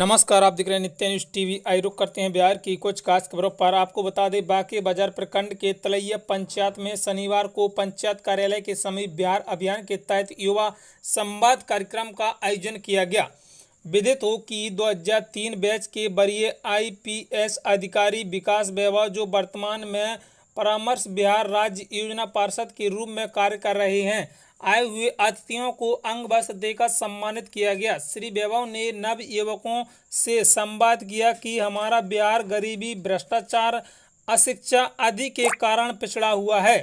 नमस्कार, आप देख रहे हैं नित्य न्यूज टीवी। आई रुख करते हैं बिहार की कुछ खास खबरों पर। आपको बता दें, बांके बाजार प्रखंड के तलैया पंचायत में शनिवार को पंचायत कार्यालय के समीप बिहार अभियान के तहत युवा संवाद कार्यक्रम का आयोजन किया गया। विदित हो कि 2003 बैच के वरीय IPS अधिकारी विकास वैभव, जो वर्तमान में परामर्श बिहार राज्य योजना पार्षद के रूप में कार्य कर रहे हैं, आए हुए अतिथियों को अंग वस्त्र देकर सम्मानित किया गया। श्री वैभव ने नव युवकों से संवाद किया कि हमारा बिहार गरीबी, भ्रष्टाचार, अशिक्षा आदि के कारण पिछड़ा हुआ है।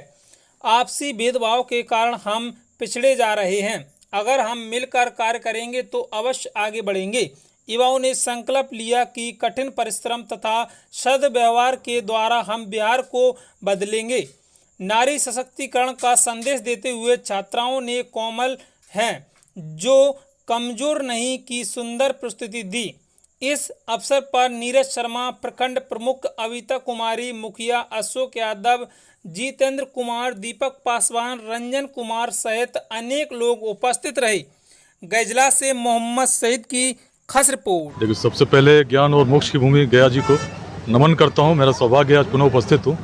आपसी भेदभाव के कारण हम पिछड़े जा रहे हैं। अगर हम मिलकर कार्य करेंगे तो अवश्य आगे बढ़ेंगे। युवाओं ने संकल्प लिया कि कठिन परिश्रम तथा सद्व्यवहार के द्वारा हम बिहार को बदलेंगे। नारी सशक्तिकरण का संदेश देते हुए छात्राओं ने कोमल हैं जो कमजोर नहीं की सुंदर प्रस्तुति दी। इस अवसर पर नीरज शर्मा, प्रखंड प्रमुख अविता कुमारी, मुखिया अशोक यादव, जितेंद्र कुमार, दीपक पासवान, रंजन कुमार सहित अनेक लोग उपस्थित रहे। गैजला से मोहम्मद सईद की खास रिपोर्ट। देखिए, सबसे पहले ज्ञान और मोक्ष की भूमि गया जी को नमन करता हूँ। मेरा सौभाग्य आज पुनः उपस्थित हूँ।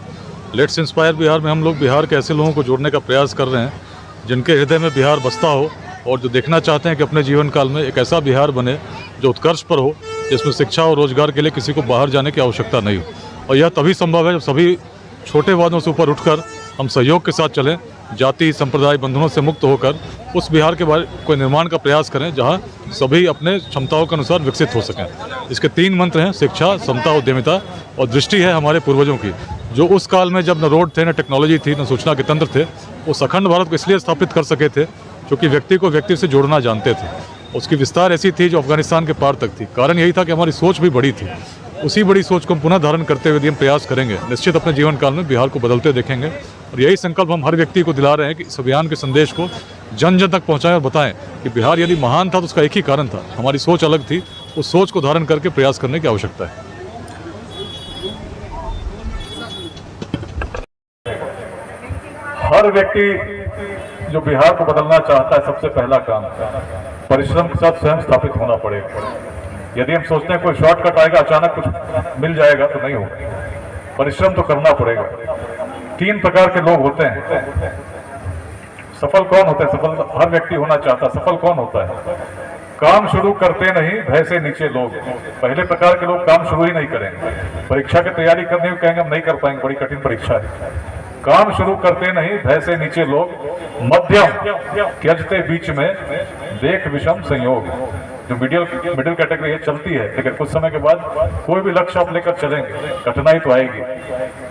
लेट्स इंस्पायर बिहार में हम लोग बिहार के ऐसे लोगों को जोड़ने का प्रयास कर रहे हैं जिनके हृदय में बिहार बसता हो और जो देखना चाहते हैं कि अपने जीवन काल में एक ऐसा बिहार बने जो उत्कर्ष पर हो, जिसमें शिक्षा और रोजगार के लिए किसी को बाहर जाने की आवश्यकता नहीं हो। और यह तभी संभव है जब सभी छोटे वादों से ऊपर उठकर हम सहयोग के साथ चलें, जाति संप्रदाय बंधनों से मुक्त होकर उस बिहार के बारे कोई निर्माण का प्रयास करें जहां सभी अपने क्षमताओं के अनुसार विकसित हो सकें। इसके 3 मंत्र हैं: शिक्षा, समता, उद्यमिता और दृष्टि है हमारे पूर्वजों की, जो उस काल में जब न रोड थे, न टेक्नोलॉजी थी, न सूचना के तंत्र थे, वो अखंड भारत को इसलिए स्थापित कर सके थे क्योंकि व्यक्ति को व्यक्ति से जोड़ना जानते थे। उसकी विस्तार ऐसी थी जो अफगानिस्तान के पार तक थी। कारण यही था कि हमारी सोच भी बड़ी थी। उसी बड़ी सोच को हम पुनः धारण करते हुए हम प्रयास करेंगे, निश्चित अपने जीवन काल में बिहार को बदलते देखेंगे। और यही संकल्प हम हर व्यक्ति को दिला रहे हैं कि इस अभियान के संदेश को जन जन तक पहुँचाएं और बताएं कि बिहार यदि महान था तो उसका एक ही कारण था, हमारी सोच अलग थी। उस सोच को धारण करके प्रयास करने की आवश्यकता है। हर व्यक्ति जो बिहार को बदलना चाहता है, सबसे पहला काम परिश्रम के साथ स्वयं स्थापित होना पड़ेगा। यदि हम सोचते हैं कोई शॉर्टकट आएगा, अचानक कुछ मिल जाएगा, तो नहीं होगा। परिश्रम तो करना पड़ेगा। 3 प्रकार के लोग होते हैं। सफल कौन होता है? सफल हर व्यक्ति होना चाहता है। सफल कौन होता है? काम शुरू करते नहीं, भय से नीचे लोग। पहले प्रकार के लोग काम शुरू ही नहीं करेंगे। परीक्षा की तैयारी करने को कहेंगे हम नहीं कर पाएंगे, बड़ी कठिन परीक्षा है। काम शुरू करते नहीं, भय से नीचे लोग। मध्यम त्यजते बीच में, देख विषम संयोग। जो मिडिल कैटेगरी है चलती है, लेकिन कुछ समय के बाद कोई भी लक्ष्य आप लेकर चलेंगे, कठिनाई तो आएगी,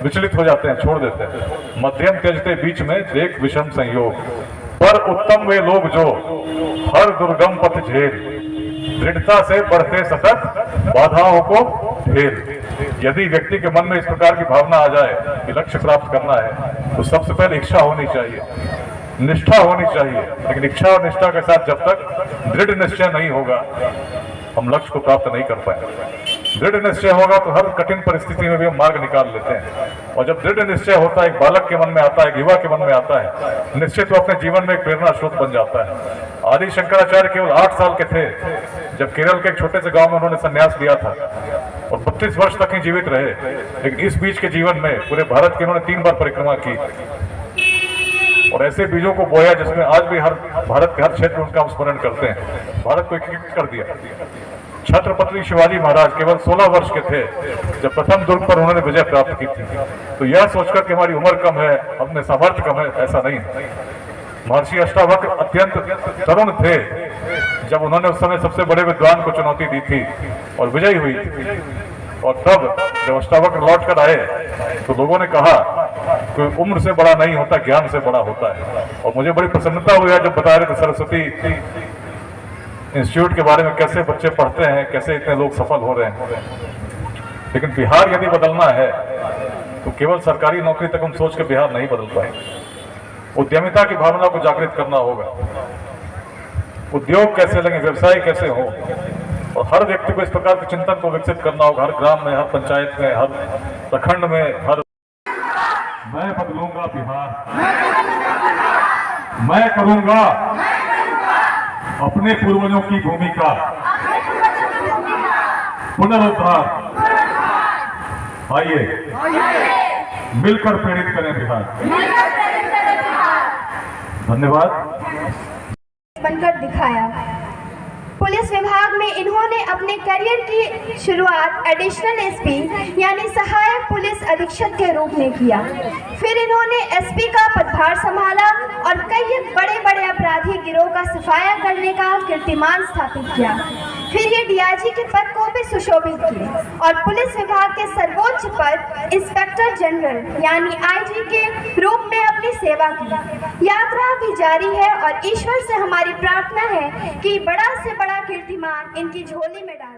विचलित हो जाते हैं, छोड़ देते हैं। मध्यम त्यजते बीच में, देख विषम संयोग। पर उत्तम वे लोग जो हर दुर्गम पथ झेल, दृढ़ता से बढ़ते सतत बाधाओं को फेर। यदि व्यक्ति के मन में इस प्रकार की भावना आ जाए कि लक्ष्य प्राप्त करना है, तो सबसे पहले इच्छा होनी चाहिए, निष्ठा होनी चाहिए। लेकिन इच्छा और निष्ठा के साथ जब तक दृढ़ निश्चय नहीं होगा, हम लक्ष्य को प्राप्त नहीं कर पाएंगे। दृढ़ निश्चय होगा तो हर कठिन परिस्थिति में भी हम मार्ग निकाल लेते हैं। और जब दृढ़ निश्चय होता है, एक बालक के मन में आता है, एक युवा के मन में आता है, निश्चित वो अपने जीवन में एक प्रेरणा स्रोत बन जाता है। आदि शंकराचार्य केवल 8 साल के थे जब केरल के एक छोटे से गांव में उन्होंने संन्यास लिया था और 32 वर्ष तक ही जीवित रहे। लेकिन इस बीच के जीवन में पूरे भारत की उन्होंने 3 बार परिक्रमा की और ऐसे बीजों को बोया जिसमें आज भी हर भारत के हर क्षेत्र में उनका स्मरण करते हैं। भारत को एकीकृत कर दिया। छत्रपति शिवाजी महाराज केवल 16 वर्ष के थे जब प्रथम दुर्ग पर उन्होंने विजय प्राप्त की थी। तो यह सोचकर कि हमारी उम्र कम है, अपने सामर्थ्य कम है, ऐसा नहीं है। महर्षि अष्टावक्र अत्यंत तरुण थे जब उन्होंने उस समय सबसे बड़े विद्वान को चुनौती दी थी और विजयी हुई थी। और तब जब अष्टावक्र लौट कर आए तो लोगों ने कहा कि उम्र से बड़ा नहीं होता, ज्ञान से बड़ा होता है। और मुझे बड़ी प्रसन्नता हुई जब बता रहे थे सरस्वती इंस्टीट्यूट के बारे में, कैसे बच्चे पढ़ते हैं, कैसे इतने लोग सफल हो रहे हैं। लेकिन बिहार यदि बदलना है तो केवल सरकारी नौकरी तक हम सोच के बिहार नहीं बदल पाएंगे। उद्यमिता की भावना को जागृत करना होगा। उद्योग कैसे लगे, व्यवसाय कैसे हो, और हर व्यक्ति को इस प्रकार के चिंतन को विकसित करना होगा। हर ग्राम में, हर पंचायत में, हर प्रखंड में, हर मैं बदलूंगा बिहार, मैं करूंगा अपने पूर्वजों की भूमिका, पुनरुद्धार। आइए मिलकर प्रेरित करें बिहार। धन्यवाद। बनकर दिखाया। पुलिस विभाग में इन्होंने अपने करियर की शुरुआत एडिशनल एसपी यानी सहायक पुलिस अधीक्षक के रूप में किया। फिर इन्होंने एसपी का पदभार संभाला और कई बड़े बड़े अपराधी गिरोह का सफाया करने का कीर्तिमान स्थापित किया। फिर ये डीआईजी के पद को भी सुशोभित किए और पुलिस विभाग के सर्वोच्च पद इंस्पेक्टर जनरल यानी आईजी के रूप में अपनी सेवा की। यात्रा भी जारी है और ईश्वर से हमारी प्रार्थना है कि बड़ा से बड़ा कीर्तिमान इनकी झोली में डाल